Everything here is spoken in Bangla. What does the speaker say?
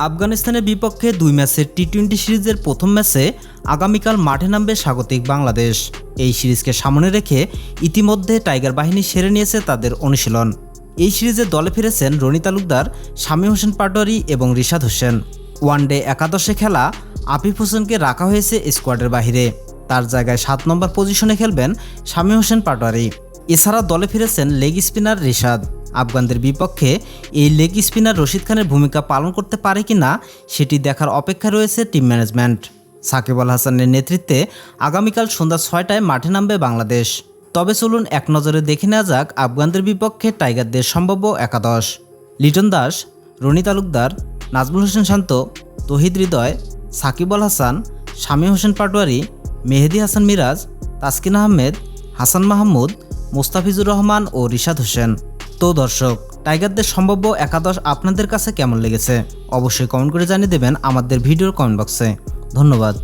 আফগানিস্তানের বিপক্ষে 2 ম্যাচের টি-20 সিরিজের প্রথম ম্যাচে আগামীকাল মাঠে নামবে স্বাগতিক বাংলাদেশ। এই সিরিজকে সামনে রেখে ইতিমধ্যে টাইগার বাহিনী সেরে নিয়েছে তাদের অনুশীলন। এই সিরিজে দলে ফিরেছেন রনি তালুকদার, শামীম হোসেন পাটোয়ারি এবং রিশাদ হোসেন। ওয়ানডে একাদশে খেলা আফিফ হোসেনকে রাখা হয়েছে স্কোয়াডের বাইরে। তার জায়গায় 7 নম্বর পজিশনে খেলবেন শামীম হোসেন পাটোয়ারি। এছাড়া দলে ফিরেছেন লেগ স্পিনার রিশাদ। আফগানদের বিপক্ষে এই লেগ স্পিনার রশিদ খানের ভূমিকা পালন করতে পারে কিনা সেটি দেখার অপেক্ষা রয়েছে টিম ম্যানেজমেন্ট। সাকিব আল হাসানের নেতৃত্বে আগামীকাল সন্ধ্যা 6টায় মাঠে নামবে বাংলাদেশ। তবে চলুন এক নজরে দেখে নেওয়া যাক আফগানদের বিপক্ষে টাইগারদের সম্ভাব্য একাদশ। লিটন দাস, রনি তালুকদার, নাজমুল হোসেন শান্ত, তৌহিদ হৃদয়, সাকিব আল হাসান, শামীম হোসেন পাটোয়ারি, মেহেদী হাসান মিরাজ, তাসকিন আহমেদ, হাসান মাহমুদ, মোস্তাফিজুর রহমান ও রিশাদ হোসেন। তো দর্শক, টাইগারদের সম্ভাব্য একাদশ আপনাদের কাছে কেমন লেগেছে অবশ্যই কমেন্ট করে জানিয়ে দেবেন আমাদের ভিডিওর কমেন্ট বক্সে। ধন্যবাদ।